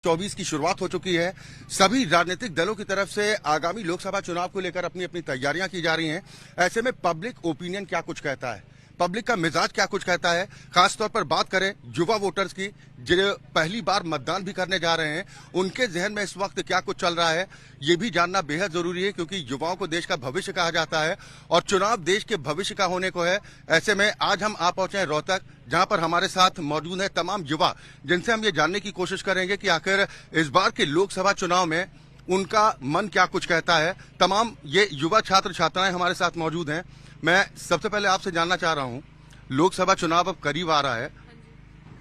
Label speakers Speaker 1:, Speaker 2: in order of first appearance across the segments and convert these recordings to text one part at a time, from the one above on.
Speaker 1: 24 की शुरुआत हो चुकी है। सभी राजनीतिक दलों की तरफ से आगामी लोकसभा चुनाव को लेकर अपनी अपनी तैयारियां की जा रही हैं। ऐसे में पब्लिक ओपिनियन क्या कुछ कहता है, पब्लिक का मिजाज क्या कुछ कहता है, खासतौर पर बात करें युवा वोटर्स की जो पहली बार मतदान भी करने जा रहे हैं, उनके जहन में इस वक्त क्या कुछ चल रहा है, ये भी जानना बेहद जरूरी है, क्योंकि युवाओं को देश का भविष्य कहा जाता है और चुनाव देश के भविष्य का होने को है। ऐसे में आज हम आ पहुंचे हैं रोहतक, जहां पर हमारे साथ मौजूद है तमाम युवा, जिनसे हम ये जानने की कोशिश करेंगे कि आखिर इस बार के लोकसभा चुनाव में उनका मन क्या कुछ कहता है। तमाम ये युवा छात्र छात्राएं हमारे साथ मौजूद हैं। मैं सबसे पहले आपसे जानना चाह रहा हूं, लोकसभा चुनाव अब करीब आ रहा है,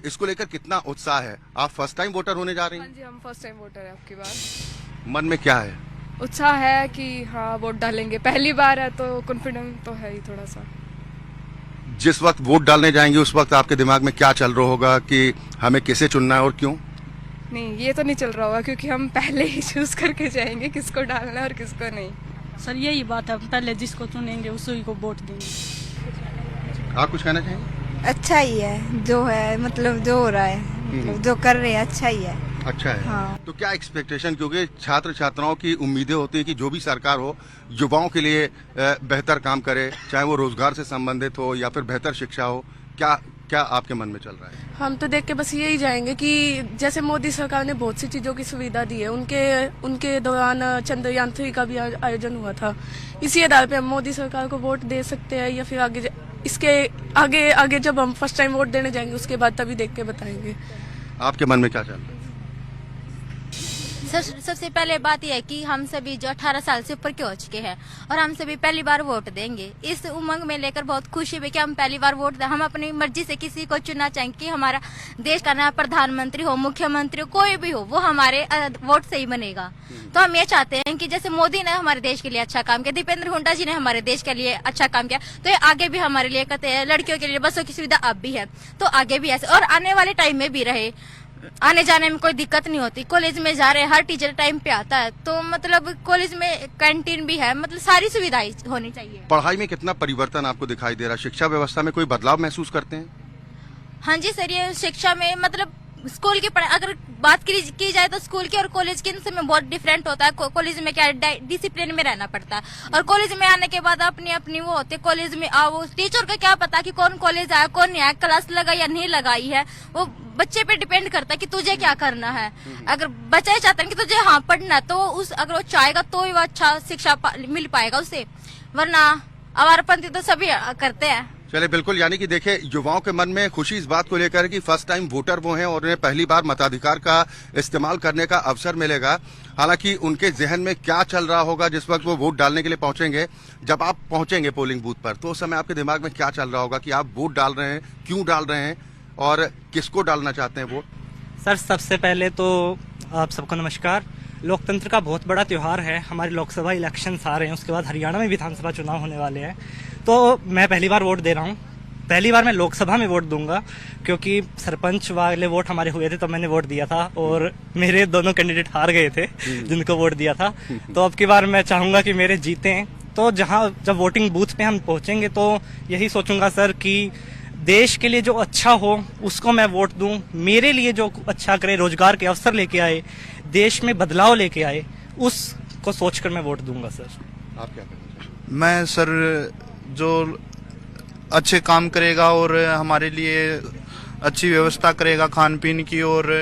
Speaker 1: इसको लेकर कितना उत्साह है? आप फर्स्ट टाइम वोटर होने जा रही हैं?
Speaker 2: हाँ जी, हम फर्स्ट टाइम वोटर है आपकी बार।
Speaker 1: मन में क्या है?
Speaker 2: उत्साह है कि हाँ वोट डालेंगे, पहली बार है तो कॉन्फिडेंस तो है ही थोड़ा सा।
Speaker 1: जिस वक्त वोट डालने जाएंगे उस वक्त आपके दिमाग में क्या चल रहा होगा कि हमें किसे चुनना है और क्यों?
Speaker 2: नहीं, ये तो नहीं चल रहा होगा, क्योंकि हम पहले ही चूज करके जाएंगे किसको डालना है और किसको नहीं।
Speaker 3: सर यही बात है, पहले जिसको चुनेंगे उसी को वोट देंगे।
Speaker 1: आप कुछ कहना चाहेंगे?
Speaker 4: अच्छा ही है जो है, मतलब जो हो रहा है, मतलब जो कर रहे हैं अच्छा ही है।
Speaker 1: अच्छा है।
Speaker 4: हाँ।
Speaker 1: तो क्या एक्सपेक्टेशन, क्योंकि छात्र छात्राओं की उम्मीदें होती हैं कि जो भी सरकार हो युवाओं के लिए बेहतर काम करे, चाहे वो रोजगार से संबंधित हो या फिर बेहतर शिक्षा हो, क्या क्या आपके मन में चल रहा है?
Speaker 5: हम तो देख के बस यही जाएंगे कि जैसे मोदी सरकार ने बहुत सी चीजों की सुविधा दी है, उनके दौरान चंद्रयान 3 का भी आयोजन हुआ था। इसी आधार पे हम मोदी सरकार को वोट दे सकते हैं, या फिर इसके आगे जब हम फर्स्ट टाइम वोट देने जाएंगे उसके बाद तभी देख के बताएंगे।
Speaker 1: आपके मन में क्या चल रहा है?
Speaker 6: सबसे पहले बात यह है कि हम सभी जो 18 साल से ऊपर के हो चुके हैं और हम सभी पहली बार वोट देंगे, इस उमंग में लेकर बहुत खुशी है कि हम पहली बार वोट दें। हम अपनी मर्जी से किसी को चुनना चाहेंगे कि हमारा देश का नया प्रधानमंत्री हो, मुख्यमंत्री हो, कोई भी हो, वो हमारे वोट से ही बनेगा। तो हम ये चाहते हैं कि जैसे मोदी ने हमारे देश के लिए अच्छा काम किया, दीपेंद्र हुड्डा जी ने हमारे देश के लिए अच्छा काम किया, तो ये आगे भी हमारे लिए कहते हैं। लड़कियों के लिए बसों की सुविधा अब भी है, तो आगे भी ऐसे और आने वाले टाइम में भी रहे। आने जाने में कोई दिक्कत नहीं होती, कॉलेज में जा रहे हैं, हर टीचर टाइम पे आता है, तो मतलब कॉलेज में कैंटीन भी है, मतलब सारी सुविधाएं होनी चाहिए।
Speaker 1: पढ़ाई में कितना परिवर्तन आपको दिखाई दे रहा है? शिक्षा व्यवस्था में कोई बदलाव महसूस करते हैं?
Speaker 6: हाँ जी सर, ये शिक्षा में मतलब स्कूल की पढ़ाई अगर बात की जाए तो स्कूल की और कॉलेज के में बहुत डिफरेंट होता है। कॉलेज में क्या डिसिप्लिन में रहना पड़ता है, और कॉलेज में आने के बाद अपनी अपनी वो होती है। कॉलेज में आओ, टीचर को क्या पता कि कौन कॉलेज आया कौन नहीं आया, क्लास लगाई या नहीं लगाई है, वो बच्चे पे डिपेंड करता है कि तुझे क्या करना है। अगर बच्चे चाहते हैं कि तुझे हाँ पढ़ना है, तो अगर वो चाहेगा तो ही वो अच्छा शिक्षा मिल पाएगा उसे, वरना आवारपंथी तो सभी करते हैं।
Speaker 1: चले बिल्कुल, यानी कि देखिए युवाओं के मन में खुशी इस बात को लेकर कि फर्स्ट टाइम वोटर वो हैं और उन्हें पहली बार मताधिकार का इस्तेमाल करने का अवसर मिलेगा। हालांकि उनके जहन में क्या चल रहा होगा जिस वक्त वो वोट डालने के लिए पहुंचेंगे, जब आप पहुंचेंगे पोलिंग बूथ पर, तो उस समय आपके दिमाग में क्या चल रहा होगा कि आप वोट डाल रहे हैं, क्यों डाल रहे हैं और किसको डालना चाहते हैं वोट?
Speaker 7: सर सबसे पहले तो आप सबको नमस्कार। लोकतंत्र का बहुत बड़ा त्यौहार है, हमारे लोकसभा इलेक्शंस आ रहे हैं, उसके बाद हरियाणा में विधानसभा चुनाव होने वाले हैं, तो मैं पहली बार वोट दे रहा हूँ। पहली बार मैं लोकसभा में वोट दूंगा, क्योंकि सरपंच वाले वोट हमारे हुए थे तो मैंने वोट दिया था और मेरे दोनों कैंडिडेट हार गए थे जिनको वोट दिया था। तो अब की बार मैं चाहूंगा कि मेरे जीते। तो जब वोटिंग बूथ पे हम पहुंचेंगे तो यही सोचूंगा सर कि देश के लिए जो अच्छा हो उसको मैं वोट दूं, मेरे लिए जो अच्छा करे, रोजगार के अवसर लेके आए, देश में बदलाव लेके आए, उसको सोचकर मैं वोट दूंगा सर।
Speaker 1: आप क्या करेंगे?
Speaker 8: मैं सर जो अच्छे काम करेगा और हमारे लिए अच्छी व्यवस्था करेगा खान पीन की और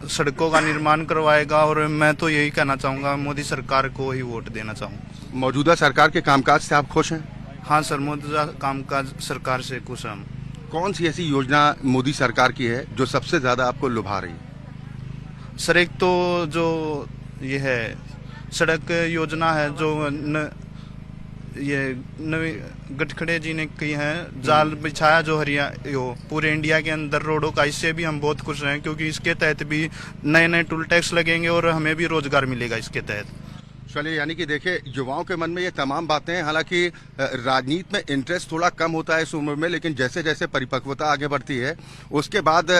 Speaker 8: सड़कों का निर्माण करवाएगा, और मैं तो यही कहना चाहूँगा, मोदी सरकार को ही वोट देना चाहूँगा।
Speaker 1: मौजूदा सरकार के कामकाज से आप खुश हैं?
Speaker 8: हाँ सर, मौजूदा कामकाज सरकार से खुश हम।
Speaker 1: कौन सी ऐसी योजना मोदी सरकार की है जो सबसे ज्यादा आपको लुभा रही है?
Speaker 8: सर एक तो जो ये है सड़क योजना है जो ये नवी गडकरी जी ने की है, जाल बिछाया जो पूरे इंडिया के अंदर रोडों का, इससे भी हम बहुत खुश हैं, क्योंकि इसके तहत भी नए नए टोल टैक्स लगेंगे और हमें भी रोजगार मिलेगा इसके तहत।
Speaker 1: चलिए, यानी कि देखिए युवाओं के मन में ये तमाम बातें हैं। हालांकि राजनीति में इंटरेस्ट थोड़ा कम होता है इस उम्र में, लेकिन जैसे जैसे परिपक्वता आगे बढ़ती है उसके बाद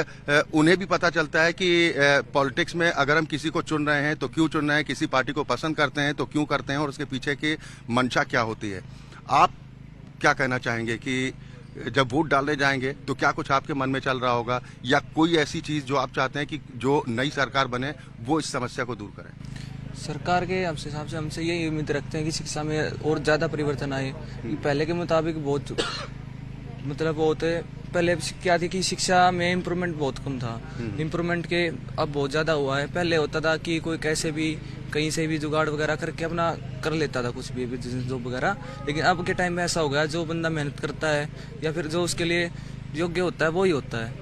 Speaker 1: उन्हें भी पता चलता है कि पॉलिटिक्स में अगर हम किसी को चुन रहे हैं तो क्यों चुन रहे हैं, किसी पार्टी को पसंद करते हैं तो क्यों करते हैं और उसके पीछे की मंशा क्या होती है। आप क्या कहना चाहेंगे कि जब वोट डालने जाएंगे तो क्या कुछ आपके मन में चल रहा होगा, या कोई ऐसी चीज जो आप चाहते हैं कि जो नई सरकार बने वो इस समस्या को दूर करे?
Speaker 9: सरकार के हिसाब से हमसे यही उम्मीद रखते हैं कि शिक्षा में और ज़्यादा परिवर्तन आए। पहले के मुताबिक बहुत मतलब होते पहले क्या थी कि शिक्षा में इम्प्रूवमेंट बहुत कम था। इम्प्रूवमेंट के अब बहुत ज़्यादा हुआ है। पहले होता था कि कोई कैसे भी कहीं से भी जुगाड़ वगैरह करके अपना कर लेता था कुछ भी बिजनेस जॉब वगैरह, लेकिन अब के टाइम में ऐसा हो गया जो बंदा मेहनत करता है या फिर जो उसके लिए योग्य होता है वो ही होता है।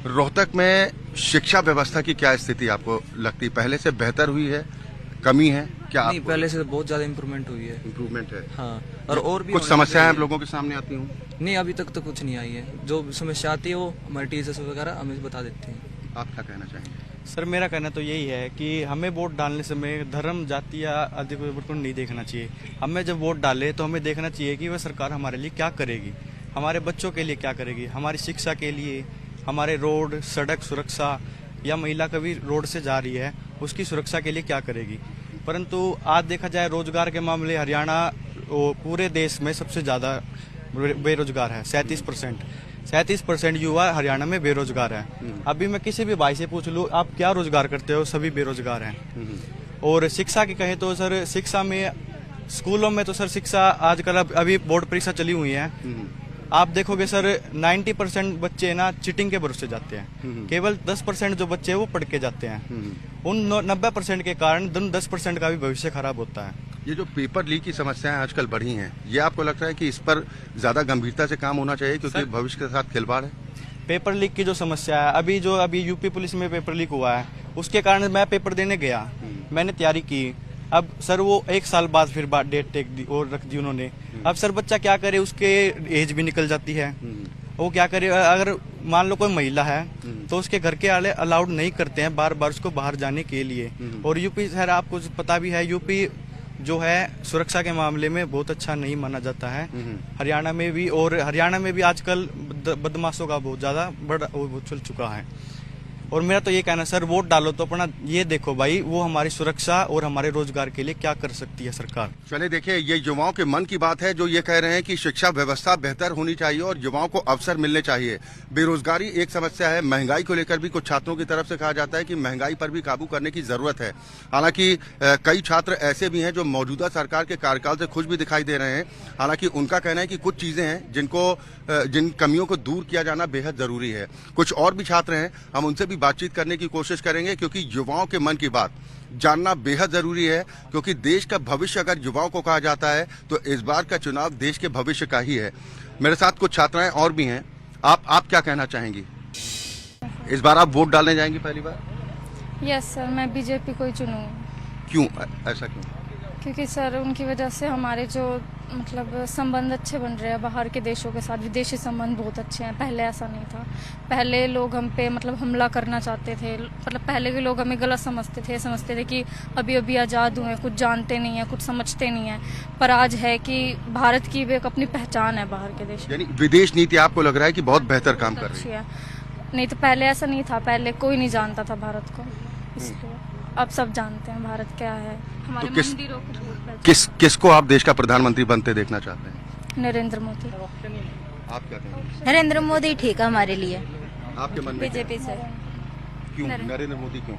Speaker 1: रोहतक में शिक्षा व्यवस्था की क्या स्थिति आपको लगती है? पहले से बेहतर हुई है, कमी है क्या?
Speaker 9: नहीं, पहले से बहुत ज़्यादा इम्प्रूवमेंट हुई है।
Speaker 1: इम्प्रूवमेंट है।
Speaker 9: हाँ, और भी
Speaker 1: कुछ समस्याएं आप लोगों के सामने आती हूँ?
Speaker 9: नहीं, अभी तक तो कुछ नहीं आई है। जो समस्या आती है वो हमारे टीचर्स वगैरह हमें बता देते हैं।
Speaker 1: आप क्या कहना चाहेंगे?
Speaker 10: सर मेरा कहना तो यही है कि हमें वोट डालने समय धर्म, जाति या आदि को नहीं देखना चाहिए। हमें जब वोट डाले तो हमें देखना चाहिए कि वह सरकार हमारे लिए क्या करेगी, हमारे बच्चों के लिए क्या करेगी, हमारी शिक्षा के लिए, हमारे रोड सड़क सुरक्षा, या महिला कभी रोड से जा रही है उसकी सुरक्षा के लिए क्या करेगी। परंतु आज देखा जाए रोजगार के मामले हरियाणा पूरे देश में सबसे ज़्यादा बेरोजगार है। 37% युवा हरियाणा में बेरोजगार है। अभी मैं किसी भी भाई से पूछ लूँ आप क्या रोजगार करते हो, सभी बेरोजगार हैं। और शिक्षा की कहें तो सर शिक्षा में स्कूलों में तो सर शिक्षा आजकल अभी बोर्ड परीक्षा चली हुई है, आप देखोगे सर 90% बच्चे ना चीटिंग के भरोसे जाते हैं। केवल 10% जो बच्चे वो पढ़ के जाते हैं। उन 90% के कारण 10% का भी भविष्य खराब होता है।
Speaker 1: ये जो पेपर लीक की समस्याएं आजकल बढ़ी हैं, ये आपको लगता है कि इस पर ज्यादा गंभीरता से काम होना चाहिए क्योंकि भविष्य के साथ खिलवाड़ है?
Speaker 10: पेपर लीक की जो समस्या है, अभी यूपी पुलिस में पेपर लीक हुआ है, उसके कारण मैं पेपर देने गया, मैंने तैयारी की। अब सर वो 1 साल बाद फिर डेट टेक दी और रख दी उन्होंने। अब सर बच्चा क्या करे, उसके एज भी निकल जाती है, वो क्या करे। अगर मान लो कोई महिला है तो उसके घर के वाले अलाउड नहीं करते हैं बार बार उसको बाहर जाने के लिए। और यूपी सर आपको पता भी है, यूपी जो है सुरक्षा के मामले में बहुत अच्छा नहीं माना जाता है। हरियाणा में भी, और हरियाणा में भी आजकल बदमाशों का बहुत ज्यादा वो चल चुका है। और मेरा तो ये कहना सर वोट डालो तो अपना ये देखो भाई वो हमारी सुरक्षा और हमारे रोजगार के लिए क्या कर सकती है सरकार।
Speaker 1: चलिए देखिए, ये युवाओं के मन की बात है जो ये कह रहे हैं कि शिक्षा व्यवस्था बेहतर होनी चाहिए और युवाओं को अवसर मिलने चाहिए। बेरोजगारी एक समस्या है, महंगाई को लेकर भी कुछ छात्रों की तरफ से कहा जाता है कि महंगाई पर भी काबू करने की जरूरत है। हालांकि कई छात्र ऐसे भी हैं जो मौजूदा सरकार के कार्यकाल से खुश भी दिखाई दे रहे हैं। हालांकि उनका कहना है कि कुछ चीजें हैं जिन कमियों को दूर किया जाना बेहद जरूरी है। कुछ और भी छात्र हैं, हम उनसे भी बातचीत करने की कोशिश करेंगे क्योंकि युवाओं के मन की बात जानना बेहद जरूरी है। क्योंकि देश का भविष्य अगर युवाओं को कहा जाता है तो इस बार का चुनाव देश के भविष्य का ही है। मेरे साथ कुछ छात्राएं और भी हैं, आप क्या कहना चाहेंगी? इस बार आप वोट डालने जाएंगी पहली बार?
Speaker 2: यस सर, मैं बीजेपी को ही चुनूंगी।
Speaker 1: क्यों, ऐसा क्यों?
Speaker 2: क्योंकि सर उनकी वजह से हमारे जो मतलब संबंध अच्छे बन रहे हैं बाहर के देशों के साथ, विदेशी संबंध बहुत अच्छे हैं। पहले ऐसा नहीं था, पहले लोग हम पे मतलब हमला करना चाहते थे। मतलब पहले के लोग हमें गलत समझते थे कि अभी अभी आज़ाद हुए, कुछ जानते नहीं है, कुछ समझते नहीं है। पर आज है कि भारत की भी एक अपनी पहचान है बाहर के देश।
Speaker 1: यानी विदेश नीति आपको लग रहा है कि बहुत बेहतर काम कर रही है?
Speaker 2: नहीं तो पहले ऐसा नहीं था, पहले कोई नहीं जानता था भारत को, इसलिए अब सब जानते हैं भारत क्या है। हमारे मंदिरों को
Speaker 1: किसको आप देश का प्रधानमंत्री बनते देखना चाहते हैं?
Speaker 2: नरेंद्र मोदी।
Speaker 1: आप क्या कहेंगे?
Speaker 6: नरेंद्र मोदी ठीक है हमारे लिए।
Speaker 1: आपके मन में
Speaker 2: बीजेपी से।
Speaker 1: क्यों नरेंद्र मोदी क्यों?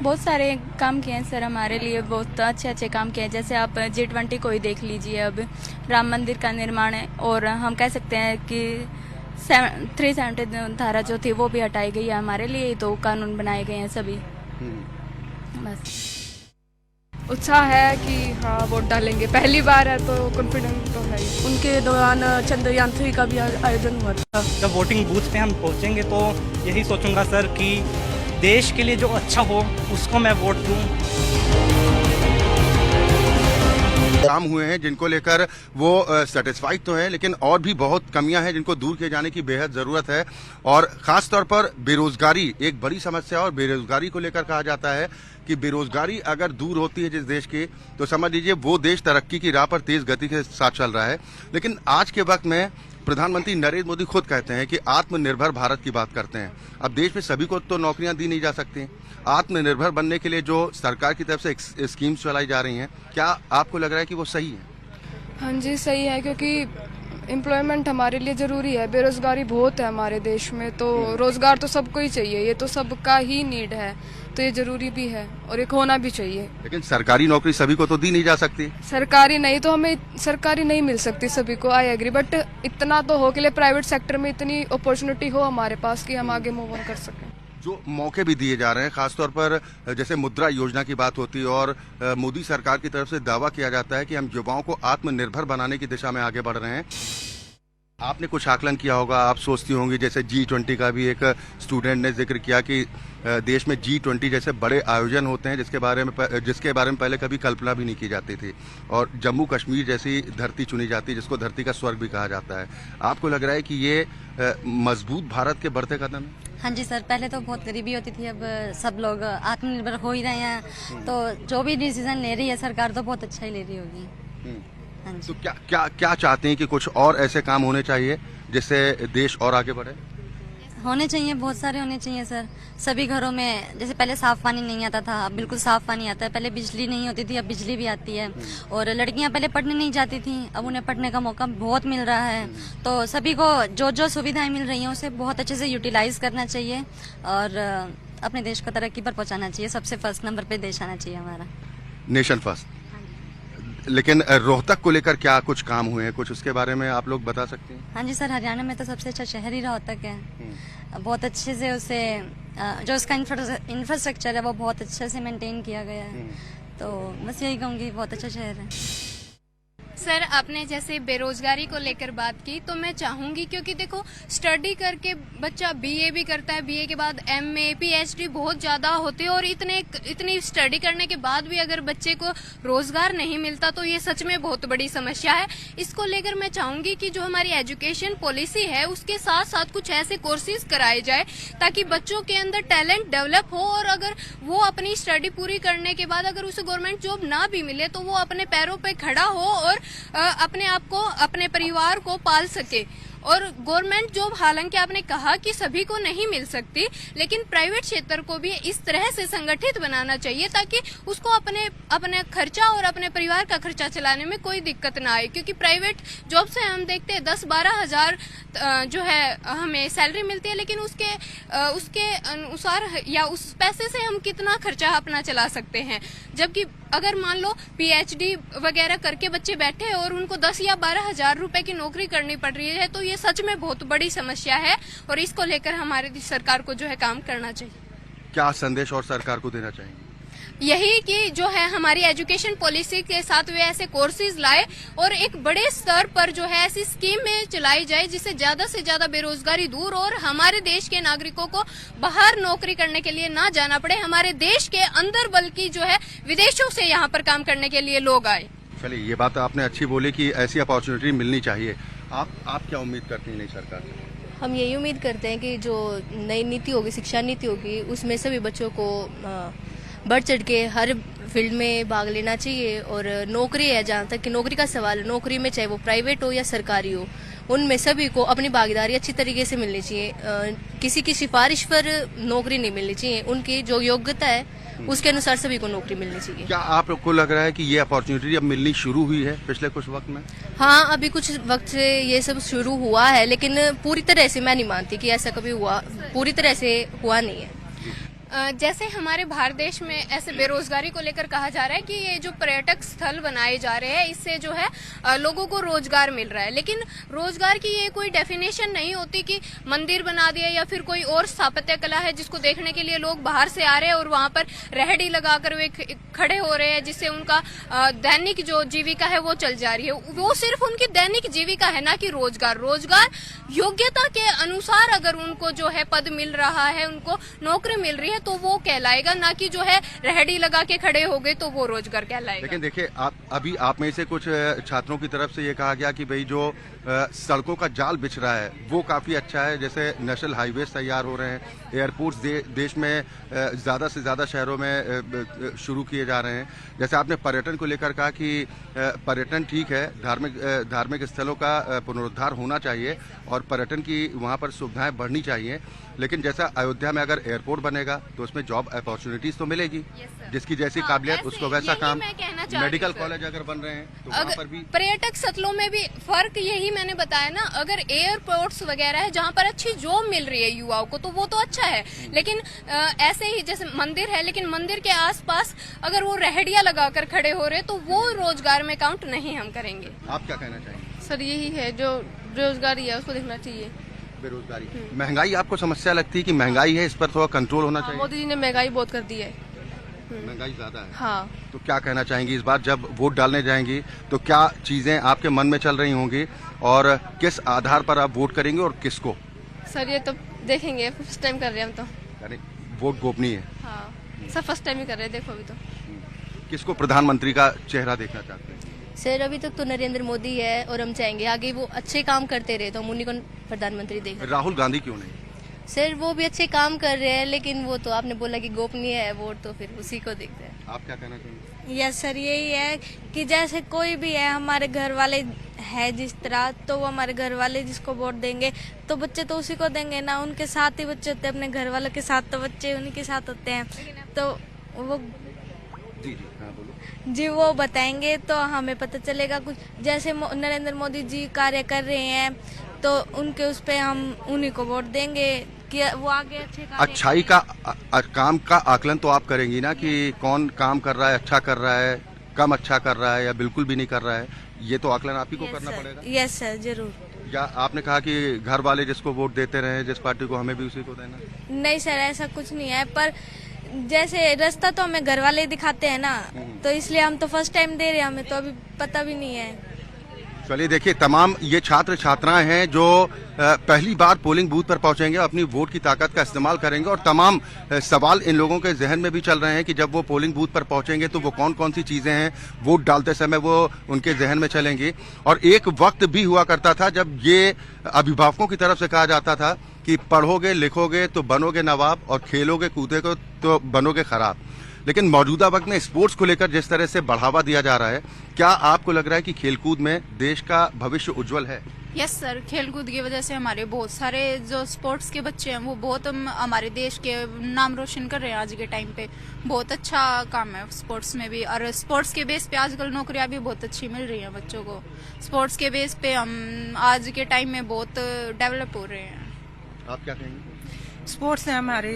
Speaker 11: बहुत सारे काम किए हैं सर हमारे लिए, बहुत अच्छे अच्छे काम किए हैं। जैसे आप G20 को ही देख लीजिए, अब राम मंदिर का निर्माण है और हम कह सकते हैं कि 370 धारा जो थी वो भी हटाई गई है। हमारे लिए तो कानून बनाए गए हैं सभी। बस
Speaker 2: उत्साह है कि हाँ वोट डालेंगे, पहली बार है तो कॉन्फिडेंस तो है ही।
Speaker 5: उनके दौरान चंद्रयान 3 का भी आयोजन हुआ था।
Speaker 7: जब वोटिंग बूथ पे हम पहुंचेंगे तो यही सोचूंगा सर कि देश के लिए जो अच्छा हो उसको मैं वोट दूं।
Speaker 1: काम हुए हैं जिनको लेकर वो सेटिस्फाइड तो हैं, लेकिन और भी बहुत कमियां हैं जिनको दूर किए जाने की बेहद जरूरत है। और खास तौर पर बेरोजगारी एक बड़ी समस्या है और बेरोजगारी को लेकर कहा जाता है कि बेरोजगारी अगर दूर होती है जिस देश की तो समझ लीजिए वो देश तरक्की की राह पर तेज गति के साथ चल रहा है। लेकिन आज के वक्त में प्रधानमंत्री नरेंद्र मोदी खुद कहते हैं कि आत्मनिर्भर भारत की बात करते हैं। अब देश में सभी को तो नौकरियां दी नहीं जा सकती। आत्मनिर्भर बनने के लिए जो सरकार की तरफ से स्कीम्स चलाई जा रही हैं, क्या आपको लग रहा है कि वो सही है?
Speaker 2: हाँ जी सही है, क्योंकि
Speaker 12: एम्प्लॉयमेंट हमारे लिए ज़रूरी है। बेरोज़गारी बहुत है हमारे देश में, तो रोज़गार तो सबको ही चाहिए, ये तो सबका ही नीड है, तो ये ज़रूरी भी है और एक होना भी चाहिए।
Speaker 1: लेकिन सरकारी नौकरी सभी को तो दी नहीं जा सकती।
Speaker 12: सरकारी नहीं तो हमें सरकारी नहीं मिल सकती सभी को, आई एग्री, बट इतना तो हो के लिए प्राइवेट सेक्टर में इतनी अपॉर्चुनिटी हो हमारे पास कि हम आगे मूव ऑन कर सकें।
Speaker 1: जो मौके भी दिए जा रहे हैं, खासतौर पर जैसे मुद्रा योजना की बात होती है और मोदी सरकार की तरफ से दावा किया जाता है कि हम युवाओं को आत्मनिर्भर बनाने की दिशा में आगे बढ़ रहे हैं। आपने कुछ आकलन किया होगा, आप सोचती होंगी, जैसे G20 का भी एक स्टूडेंट ने जिक्र किया कि देश में G20 जैसे बड़े आयोजन होते हैं जिसके बारे में पहले कभी कल्पना भी नहीं की जाती थी, और जम्मू कश्मीर जैसी धरती चुनी जाती है जिसको धरती का स्वर्ग भी कहा जाता है। आपको लग रहा है कि ये मजबूत भारत के बढ़ते कदम है?
Speaker 6: हाँ जी सर, पहले तो बहुत गरीबी होती थी, अब सब लोग आत्मनिर्भर हो ही रहे हैं, तो जो भी डिसीजन ले रही है सरकार तो बहुत अच्छा ही ले रही होगी। हाँ जी।
Speaker 1: तो क्या चाहते हैं कि कुछ और ऐसे काम होने चाहिए जिससे देश और आगे बढ़े?
Speaker 6: होने चाहिए, बहुत सारे होने चाहिए सर। सभी घरों में, जैसे पहले साफ पानी नहीं आता था, अब बिल्कुल साफ पानी आता है। पहले बिजली नहीं होती थी, अब बिजली भी आती है। और लड़कियां पहले पढ़ने नहीं जाती थी, अब उन्हें पढ़ने का मौका बहुत मिल रहा है। तो सभी को जो जो सुविधाएं मिल रही हैं उसे बहुत अच्छे से यूटिलाइज करना चाहिए और अपने देश को तरक्की पर पहुंचाना चाहिए। सबसे फर्स्ट नंबर पे देश आना चाहिए हमारा,
Speaker 1: नेशन फर्स्ट। लेकिन रोहतक को लेकर क्या कुछ काम हुए हैं, कुछ उसके बारे में आप लोग बता सकते हैं?
Speaker 6: हाँ जी सर, हरियाणा में तो सबसे अच्छा शहर ही रोहतक है। बहुत अच्छे से उसे जो उसका इंफ्रास्ट्रक्चर है वो बहुत अच्छे से मेंटेन किया गया है, तो बस यही कहूँगी, बहुत अच्छा शहर है।
Speaker 13: सर, आपने जैसे बेरोजगारी को लेकर बात की, तो मैं चाहूंगी, क्योंकि देखो स्टडी करके बच्चा बीए भी करता है, बीए के बाद एमए, पीएचडी बहुत ज्यादा होते हैं, और इतनी स्टडी करने के बाद भी अगर बच्चे को रोजगार नहीं मिलता तो ये सच में बहुत बड़ी समस्या है। इसको लेकर मैं चाहूंगी कि जो हमारी एजुकेशन पॉलिसी है उसके साथ साथ कुछ ऐसे कोर्सेज कराए जाए ताकि बच्चों के अंदर टैलेंट डेवलप हो, और अगर वो अपनी स्टडी पूरी करने के बाद अगर उसे गवर्नमेंट जॉब ना भी मिले तो वो अपने पैरों पे खड़ा हो और अपने आप को, अपने परिवार को पाल सके। और गवर्नमेंट जॉब हालांकि आपने कहा कि सभी को नहीं मिल सकती, लेकिन प्राइवेट क्षेत्र को भी इस तरह से संगठित बनाना चाहिए ताकि उसको अपने खर्चा और अपने परिवार का खर्चा चलाने में कोई दिक्कत ना आए। क्योंकि प्राइवेट जॉब से हम देखते हैं 10-12 हजार जो है हमें सैलरी मिलती है, लेकिन उसके अनुसार या उस पैसे से हम कितना खर्चा अपना चला सकते हैं। जबकि अगर मान लो पीएचडी वगैरह करके बच्चे बैठे और उनको 10 या 12 हजार रुपए की नौकरी करनी पड़ रही है, तो ये सच में बहुत बड़ी समस्या है और इसको लेकर हमारी सरकार को जो है काम करना चाहिए।
Speaker 1: क्या संदेश और सरकार को देना चाहेंगे?
Speaker 13: यही कि जो है हमारी एजुकेशन पॉलिसी के साथ वे ऐसे कोर्सेज लाए और एक बड़े स्तर पर जो है ऐसी स्कीमें चलाई जाए जिससे ज्यादा से ज्यादा बेरोजगारी दूर और हमारे देश के नागरिकों को बाहर नौकरी करने के लिए ना जाना पड़े, हमारे देश के अंदर बल्कि जो है विदेशों से यहाँ पर काम करने के लिए लोग आए।
Speaker 1: चलिए, ये बात आपने अच्छी बोली कि ऐसी अपॉर्चुनिटी मिलनी चाहिए। आप क्या उम्मीद करती हैं नई सरकार से?
Speaker 14: हम यही उम्मीद करते हैं कि जो नई नीति होगी, शिक्षा नीति होगी, उसमें सभी बच्चों को बढ़ चढ़ के हर फील्ड में भाग लेना चाहिए। और नौकरी है, जहाँ तक कि नौकरी का सवाल है, नौकरी में चाहे वो प्राइवेट हो या सरकारी हो, उनमें सभी को अपनी भागीदारी अच्छी तरीके से मिलनी चाहिए। किसी की सिफारिश पर नौकरी नहीं मिलनी चाहिए, उनकी जो योग्यता है उसके अनुसार सभी को नौकरी मिलनी चाहिए।
Speaker 1: क्या आपको लग रहा है कि ये अपॉर्चुनिटी अब मिलनी शुरू हुई है पिछले कुछ वक्त में?
Speaker 14: हाँ, अभी कुछ वक्त से ये सब शुरू हुआ है, लेकिन पूरी तरह से मैं नहीं मानती कि ऐसा कभी हुआ, पूरी तरह से हुआ नहीं है।
Speaker 13: जैसे हमारे भारत देश में ऐसे बेरोजगारी को लेकर कहा जा रहा है कि ये जो पर्यटक स्थल बनाए जा रहे हैं इससे जो है लोगों को रोजगार मिल रहा है, लेकिन रोजगार की ये कोई डेफिनेशन नहीं होती कि मंदिर बना दिया या फिर कोई और स्थापत्य कला है जिसको देखने के लिए लोग बाहर से आ रहे हैं और वहां पर रेहड़ी लगाकर वे खड़े हो रहे हैं, जिससे उनका दैनिक जो जीविका है वो चल जा रही है। वो सिर्फ उनकी दैनिक जीविका है, ना कि रोजगार। रोजगार योग्यता के अनुसार अगर उनको जो है पद मिल रहा है, उनको नौकरी मिल रही है तो वो कहलाएगा, ना कि जो है रेहड़ी लगा के खड़े हो गए तो वो रोजगार कहलाएगा।
Speaker 1: लेकिन देखिए, आप में से कुछ छात्रों की तरफ से ये कहा गया कि भाई जो सड़कों का जाल बिछ रहा है वो काफी अच्छा है, जैसे नेशनल हाईवेज तैयार हो रहे हैं, एयरपोर्ट्स देश में ज्यादा से ज्यादा शहरों में शुरू किए जा रहे हैं। जैसे आपने पर्यटन को लेकर कहा कि पर्यटन ठीक है, धार्मिक स्थलों का पुनरुद्धार होना चाहिए और पर्यटन की वहाँ पर सुविधाएं बढ़नी चाहिए, लेकिन जैसा अयोध्या में अगर एयरपोर्ट बनेगा, तो उसमें जॉब अपॉर्चुनिटीज तो मिलेगी।
Speaker 13: sir.
Speaker 1: जिसकी जैसी
Speaker 13: हाँ,
Speaker 1: काबिलियत
Speaker 13: ऐसे
Speaker 1: उसको वैसा
Speaker 13: यही
Speaker 1: काम।
Speaker 13: मैं कहना चाह रही
Speaker 1: मेडिकल
Speaker 13: थी,
Speaker 1: कॉलेज अगर बन रहे हैं तो वहाँ पर भी
Speaker 13: पर्यटक स्थलों में भी फर्क यही मैंने बताया ना, अगर एयरपोर्ट्स वगैरह है जहाँ पर अच्छी जॉब मिल रही है युवाओं को तो वो तो अच्छा है, लेकिन ऐसे ही जैसे मंदिर है, लेकिन मंदिर के आसपास अगर वो रेहड़ियां लगाकर खड़े हो रहे तो वो रोजगार में काउंट नहीं हम करेंगे।
Speaker 1: आप क्या कहना चाहेंगे?
Speaker 5: सर यही है, जो बेरोजगारी है उसको देखना चाहिए।
Speaker 1: बेरोजगारी, महंगाई आपको समस्या लगती है कि महंगाई है, इस पर थोड़ा कंट्रोल होना चाहिए?
Speaker 5: मोदी जी ने महंगाई बहुत कर दी है।
Speaker 1: महंगाई ज्यादा है।
Speaker 5: हाँ।
Speaker 1: तो क्या कहना चाहेंगी इस बार जब वोट डालने जाएंगी तो क्या चीजें आपके मन में चल रही होंगी और किस आधार पर आप वोट करेंगे और किसको?
Speaker 5: सर ये तो देखेंगे, फर्स्ट टाइम कर रहे हैं हम तो।
Speaker 1: यानी वोट गोपनीय है।
Speaker 5: हाँ सर, फर्स्ट टाइम ही कर रहे हैं, देखो अभी तो।
Speaker 1: किसको प्रधानमंत्री का चेहरा देखना चाहते हैं?
Speaker 14: सर अभी तक तो नरेंद्र मोदी है और हम चाहेंगे आगे वो अच्छे काम करते रहे तो हम उन्हीं को प्रधानमंत्री देखें।
Speaker 1: राहुल गांधी क्यों नहीं?
Speaker 14: सर वो भी अच्छे काम कर रहे हैं, लेकिन वो तो आपने बोला कि गोपनीय है वोट, तो फिर उसी को देखते हैं।
Speaker 1: आप क्या कहना चाहेंगे?
Speaker 11: यस सर, यही है कि जैसे कोई भी है, हमारे घर वाले है जिस तरह, तो वो हमारे घर वाले जिसको वोट देंगे तो बच्चे तो उसी को देंगे ना, उनके साथ ही बच्चे होते हैं, अपने घर वालों के साथ तो बच्चे उन्हीं के साथ होते हैं, तो वो
Speaker 1: जी जी हाँ बोलो।
Speaker 11: जी वो बताएंगे तो हमें पता चलेगा कुछ। जैसे नरेंद्र मोदी जी कार्य कर रहे हैं तो उनके उस पे हम उन्हीं को वोट देंगे कि वो आगे अच्छे कार्य
Speaker 1: अच्छाई का काम का आकलन तो आप करेंगी ना कि कौन काम कर रहा है, अच्छा कर रहा है, कम अच्छा कर रहा है या बिल्कुल भी नहीं कर रहा है, ये तो आकलन आप ही को करना पड़ेगा।
Speaker 11: यस सर, जरूर।
Speaker 1: या आपने कहा कि घर वाले जिसको वोट देते रहे, जिस पार्टी को, हमें भी उसी को देना?
Speaker 11: नहीं सर, ऐसा कुछ नहीं है, पर जैसे रास्ता तो हमें घर वाले दिखाते हैं ना, तो इसलिए हम तो फर्स्ट टाइम दे रहे हैं, हमें तो अभी पता भी नहीं है।
Speaker 1: चलिए देखिए, तमाम ये छात्र छात्राएं हैं जो पहली बार पोलिंग बूथ पर पहुंचेंगे, अपनी वोट की ताकत का इस्तेमाल करेंगे और तमाम सवाल इन लोगों के जहन में भी चल रहे हैं कि जब वो पोलिंग बूथ पर पहुंचेंगे तो वो कौन कौन सी चीजें हैं वोट डालते समय वो उनके जहन में चलेंगी। और एक वक्त भी हुआ करता था जब ये अभिभावकों की तरफ से कहा जाता था कि पढ़ोगे लिखोगे तो बनोगे नवाब और खेलोगे कूदोगे तो बनोगे खराब, लेकिन मौजूदा वक्त में स्पोर्ट्स को लेकर जिस तरह से बढ़ावा दिया जा रहा है, क्या आपको लग रहा है कि खेलकूद में देश का भविष्य उज्जवल है?
Speaker 15: यस सर, खेलकूद की वजह से हमारे बहुत सारे जो स्पोर्ट्स के बच्चे हैं वो बहुत हमारे देश के नाम रोशन कर रहे हैं। आज के टाइम पे बहुत अच्छा काम है स्पोर्ट्स में भी, और स्पोर्ट्स के बेस पे आजकल नौकरियां भी बहुत अच्छी मिल रही हैं बच्चों को। स्पोर्ट्स के बेस पे हम आज के टाइम में बहुत डेवलप हो रहे हैं।
Speaker 1: आप क्या कहेंगे?
Speaker 16: स्पोर्ट्स हमारे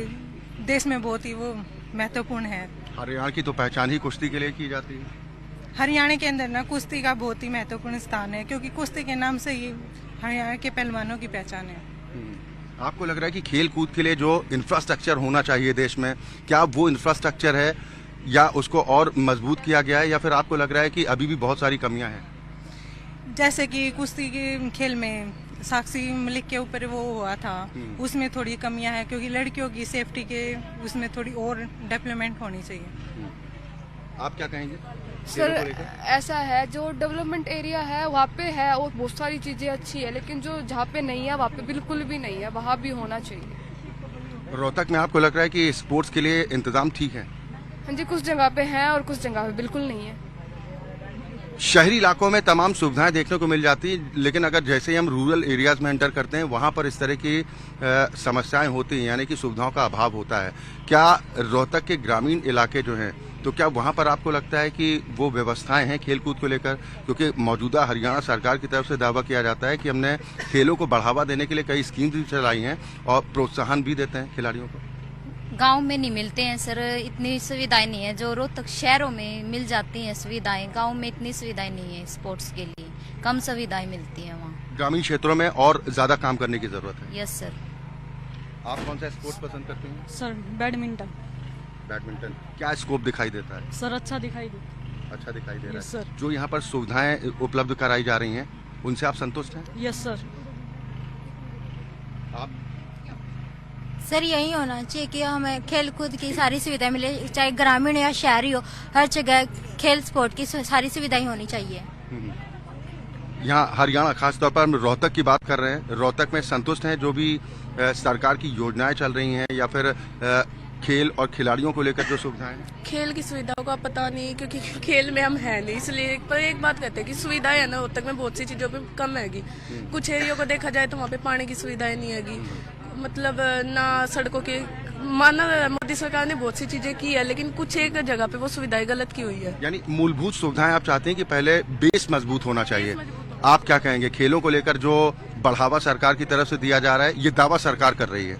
Speaker 16: देश में बहुत ही वो महत्वपूर्ण है।
Speaker 1: हरियाणा की तो पहचान ही कुश्ती के लिए की जाती है।
Speaker 16: हरियाणा के अंदर ना कुश्ती का बहुत ही महत्वपूर्ण स्थान है, क्योंकि कुश्ती के नाम से ही हरियाणा के पहलवानों की पहचान है।
Speaker 1: आपको लग रहा है कि खेल कूद के लिए जो इंफ्रास्ट्रक्चर होना चाहिए देश में, क्या वो इंफ्रास्ट्रक्चर है या उसको और मजबूत किया गया है, या फिर आपको लग रहा है कि अभी भी बहुत सारी कमियां हैं?
Speaker 16: जैसे कि कुश्ती के खेल में साक्षी मलिक के ऊपर वो हुआ था, उसमें थोड़ी कमियां हैं, क्योंकि लड़कियों की सेफ्टी के उसमें थोड़ी और डेवलपमेंट होनी चाहिए।
Speaker 1: आप क्या कहेंगे?
Speaker 12: सर ऐसा है, जो डेवलपमेंट एरिया है वहाँ पे है और बहुत सारी चीजें अच्छी है, लेकिन जो जहाँ पे नहीं है वहाँ पे बिल्कुल भी नहीं है, वहाँ भी होना चाहिए।
Speaker 1: रोहतक में आपको लग रहा है कि स्पोर्ट्स के लिए इंतजाम ठीक है?
Speaker 12: हाँ जी, कुछ जगह पे है और कुछ जगह पे बिल्कुल नहीं है।
Speaker 1: शहरी इलाकों में तमाम सुविधाएं देखने को मिल जाती, लेकिन अगर जैसे ही हम रूरल एरियाज में एंटर करते हैं वहां पर इस तरह की समस्याएं होती हैं, यानी कि सुविधाओं का अभाव होता है। क्या रोहतक के ग्रामीण इलाके जो हैं, तो क्या वहां पर आपको लगता है कि वो व्यवस्थाएं हैं खेलकूद को लेकर? क्योंकि मौजूदा हरियाणा सरकार की तरफ से दावा किया जाता है कि हमने खेलों को बढ़ावा देने के लिए कई स्कीम्स भी चलाई हैं और प्रोत्साहन भी देते हैं खिलाड़ियों को।
Speaker 6: गांव में नहीं मिलते हैं सर, इतनी सुविधाएं नहीं है जो रोहतक शहरों में मिल जाती हैं सुविधाएं। गांव में इतनी सुविधाएं नहीं है, स्पोर्ट्स के लिए कम सुविधाएं मिलती हैं वहाँ।
Speaker 1: ग्रामीण क्षेत्रों में और ज्यादा काम करने की जरूरत है।
Speaker 6: Yes sir.
Speaker 1: आप कौन सा स्पोर्ट्स पसंद करते हैं?
Speaker 3: Sir badminton.
Speaker 1: बैडमिंटन, क्या स्कोप दिखाई देता है?
Speaker 3: सर अच्छा दिखाई दे।
Speaker 1: अच्छा दिखाई दे रहा है
Speaker 3: सर।
Speaker 1: जो यहाँ पर सुविधाएं उपलब्ध कराई जा रही हैं उनसे आप संतुष्ट हैं?
Speaker 3: Yes sir.
Speaker 1: आप?
Speaker 6: सर यही होना चाहिए कि हमें खेल कूद की सारी सुविधाएं मिले, चाहे ग्रामीण या शहरी हो, हर जगह खेल स्पोर्ट की सारी सुविधाएं होनी चाहिए।
Speaker 1: यहाँ हरियाणा, खासतौर पर हम रोहतक की बात कर रहे हैं, रोहतक में संतुष्ट हैं जो भी सरकार की योजनाएं चल रही हैं या फिर खेल और खिलाड़ियों को लेकर जो सुविधाएं हैं?
Speaker 5: खेल की सुविधाओं का पता नहीं, क्योंकि खेल में हम है नहीं, इसलिए पर एक बात कहते हैं कि सुविधाएं है ना रोहतक में बहुत सी चीजों पे कम हैगी। कुछ एरियो को देखा जाए तो वहाँ पे पानी की सुविधाएं नहीं हैगी, मतलब ना सड़कों के माना मोदी सरकार ने बहुत सी चीजें की है, लेकिन कुछ एक जगह पे वो सुविधाएं गलत की हुई है।
Speaker 1: यानी मूलभूत सुविधाएं आप चाहते हैं कि पहले बेस मजबूत होना चाहिए। आप क्या कहेंगे, खेलों को लेकर जो बढ़ावा सरकार की तरफ से दिया जा रहा है, ये दावा सरकार कर रही है,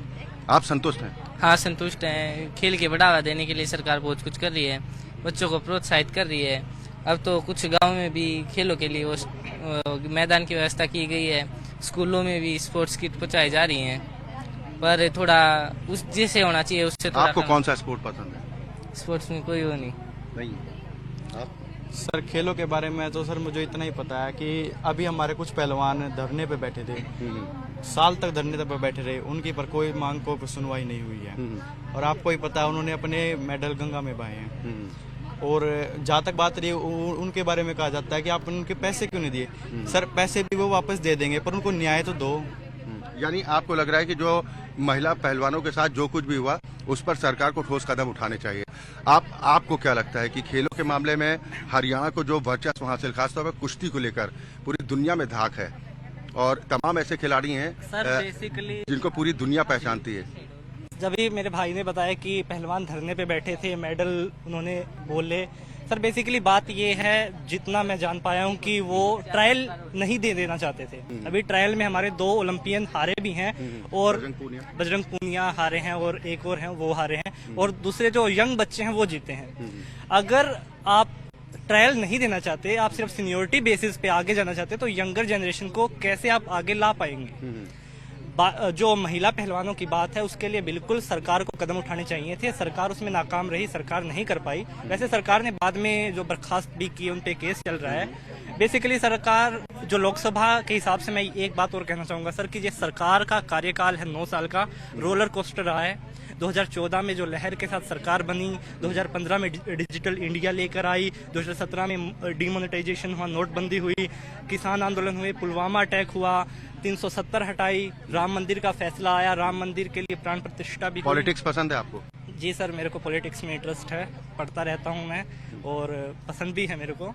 Speaker 1: आप संतुष्ट हैं?
Speaker 17: हाँ, संतुष्ट हैं। खेल के बढ़ावा देने के लिए सरकार बहुत कुछ कर रही है, बच्चों को प्रोत्साहित कर रही है। अब तो कुछ गांव में भी खेलों के लिए वो मैदान की व्यवस्था की गई है, स्कूलों में भी स्पोर्ट्स किट पहुंचाई जा रही हैं, पर थोड़ा उस जैसे होना चाहिए उससे थोड़ा।
Speaker 1: आपको कौन सा स्पोर्ट पसंद है?
Speaker 17: स्पोर्ट्स में कोई वो नहीं।
Speaker 10: सर खेलों के बारे में तो सर मुझे इतना ही पता है कि अभी हमारे कुछ पहलवान धरने पे बैठे थे, साल तक धरने पे बैठे रहे, उनकी पर कोई मांग को सुनवाई नहीं हुई है। और आपको ही पता है उन्होंने अपने मेडल गंगा में बहाए हैं। और जहाँ तक बात रही उनके बारे में कहा जाता है कि आप उनके पैसे क्यों नहीं दिए। सर पैसे भी वो वापस दे देंगे, पर उनको न्याय तो दो।
Speaker 1: यानी आपको लग रहा है कि जो महिला पहलवानों के साथ जो कुछ भी हुआ उस पर सरकार को ठोस कदम उठाने चाहिए। आपको क्या लगता है कि खेलों के मामले में हरियाणा को जो वर्चस्व हासिल, खासतौर पर कुश्ती को लेकर पूरी दुनिया में धाक है और तमाम ऐसे खिलाड़ी हैं
Speaker 7: बेसिकली
Speaker 1: जिनको पूरी दुनिया पहचानती है।
Speaker 7: जब भी मेरे भाई ने बताया कि पहलवान धरने पे बैठे थे, मेडल उन्होंने बोले, सर बेसिकली बात ये है, जितना मैं जान पाया हूँ कि वो ट्रायल नहीं दे देना चाहते थे। अभी ट्रायल में हमारे 2 ओलंपियन हारे भी हैं और बजरंग पूनिया हारे हैं और एक और हैं वो हारे हैं, और दूसरे जो यंग बच्चे हैं वो जीते हैं। अगर आप ट्रायल नहीं देना चाहते, आप सिर्फ सीनियोरिटी बेसिस पे आगे जाना चाहते, तो यंगर जनरेशन को कैसे आप आगे ला पाएंगे? जो महिला पहलवानों की बात है उसके लिए बिल्कुल सरकार को कदम उठाने चाहिए थे। सरकार उसमें नाकाम रही, सरकार नहीं कर पाई। वैसे सरकार ने बाद में जो बर्खास्त भी की, उन पे केस चल रहा है। बेसिकली सरकार जो लोकसभा के हिसाब से, मैं एक बात और कहना चाहूंगा सर कि ये सरकार का कार्यकाल है 9 साल का, रोलर कोस्टर रहा है। 2014 में जो लहर के साथ सरकार बनी, 2015 में डिजिटल इंडिया लेकर आई, 2017 में डिमोनेटाइजेशन हुआ, नोटबंदी हुई, किसान आंदोलन हुए, पुलवामा अटैक हुआ, 370 हटाई, राम मंदिर का फैसला आया, राम मंदिर के लिए प्राण प्रतिष्ठा भी।
Speaker 1: पॉलिटिक्स पसंद है आपको?
Speaker 7: जी सर, मेरे को पॉलिटिक्स में इंटरेस्ट है, पढ़ता रहता हूँ मैं और पसंद भी है मेरे को।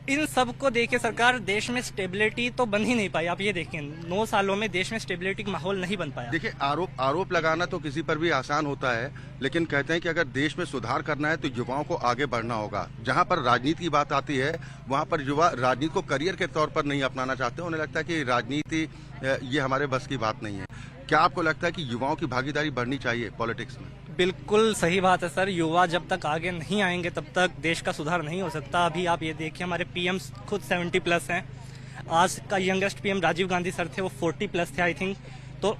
Speaker 7: इन सब को देखे सरकार देश में स्टेबिलिटी तो बन ही नहीं पाई। आप ये देखें 9 सालों में देश में स्टेबिलिटी का माहौल नहीं बन पाया।
Speaker 1: देखिए आरोप लगाना तो किसी पर भी आसान होता है, लेकिन कहते हैं कि अगर देश में सुधार करना है तो युवाओं को आगे बढ़ना होगा। जहां पर राजनीति की बात आती है वहां पर युवा राजनीति को करियर के तौर पर नहीं अपनाना चाहते। उन्हें लगता है कि राजनीति ये हमारे बस की बात नहीं है। क्या आपको लगता है कि युवाओं की भागीदारी बढ़नी चाहिए पॉलिटिक्स में?
Speaker 7: बिल्कुल सही बात है सर। युवा जब तक आगे नहीं आएंगे तब तक देश का सुधार नहीं हो सकता। अभी आप ये देखिए हमारे पीएम खुद 70+ हैं। आज का youngest PM Rajiv Gandhi sir थे, वो 40+ थे आई थिंक। तो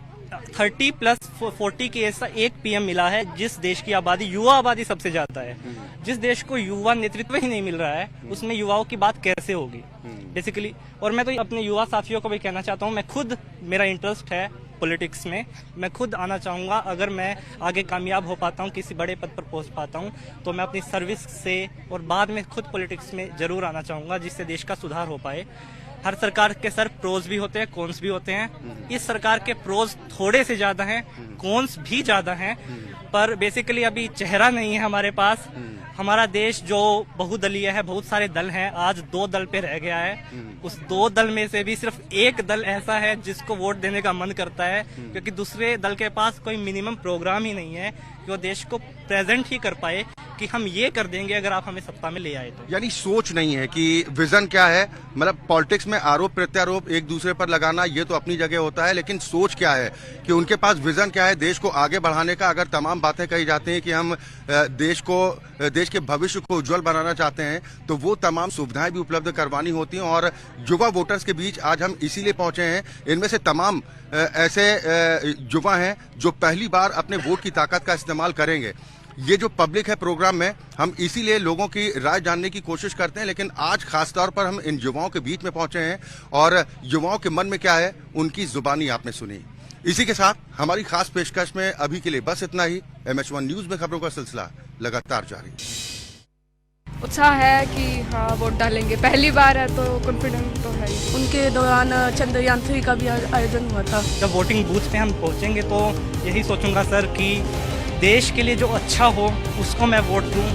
Speaker 7: 30+ 40 के ऐसा एक पीएम मिला है जिस देश की आबादी, युवा आबादी सबसे ज्यादा है। जिस देश को युवा नेतृत्व ही नहीं मिल रहा है उसमें युवाओं की बात कैसे होगी बेसिकली। और मैं तो अपने युवा साथियों को भी कहना चाहता हूँ, मैं खुद, मेरा इंटरेस्ट है पॉलिटिक्स में, मैं खुद आना चाहूँगा। अगर मैं आगे कामयाब हो पाता हूँ, किसी बड़े पद पर पहुँच पाता हूँ, तो मैं अपनी सर्विस से और बाद में खुद पॉलिटिक्स में जरूर आना चाहूँगा, जिससे देश का सुधार हो पाए। हर सरकार के सर प्रोज भी होते हैं, कॉन्स भी होते हैं। इस सरकार के प्रोज थोड़े से ज्यादा हैं, कॉन्स भी ज्यादा हैं, पर बेसिकली अभी चेहरा नहीं है हमारे पास। हमारा देश जो बहुदलीय है, बहुत सारे दल हैं, आज 2 दल पे रह गया है। उस 2 दल में से भी सिर्फ एक दल ऐसा है जिसको वोट देने का मन करता है, क्योंकि दूसरे दल के पास कोई मिनिमम प्रोग्राम ही नहीं है कि वो देश को प्रेजेंट ही कर पाए कि हम ये कर देंगे अगर आप हमें सत्ता में ले आए तो।
Speaker 1: यानी सोच नहीं है कि विजन क्या है। मतलब पॉलिटिक्स में आरोप प्रत्यारोप एक दूसरे पर लगाना ये तो अपनी जगह होता है, लेकिन सोच क्या है कि उनके पास विजन क्या है देश को आगे बढ़ाने का। अगर तमाम बातें कही जाती हैं कि हम देश के भविष्य को उज्जवल बनाना चाहते हैं, तो वो तमाम सुविधाएं भी उपलब्ध करवानी होती हैं। और युवा वोटर्स के बीच आज हम इसीलिए पहुंचे हैं। इनमें से तमाम ऐसे युवा हैं जो पहली बार अपने वोट की ताकत का इस्तेमाल करेंगे। ये जो पब्लिक है प्रोग्राम में, हम इसीलिए लोगों की राय जानने की कोशिश करते हैं, लेकिन आज खासतौर पर हम इन युवाओं के बीच में पहुंचे हैं और युवाओं के मन में क्या है उनकी जुबानी आपने सुनी। इसी के साथ हमारी खास पेशकश में अभी के लिए बस इतना ही। MH1 न्यूज में खबरों का सिलसिला लगातार जारी।
Speaker 12: उत्साह है कि हाँ वोट डालेंगे, पहली बार है तो कॉन्फिडेंट तो है ही।
Speaker 5: उनके दौरान चंद्रयान 3 का भी आयोजन हुआ था।
Speaker 7: जब वोटिंग बूथ पे हम पहुंचेंगे तो यही सोचूंगा सर कि देश के लिए जो अच्छा हो उसको मैं वोट दूं।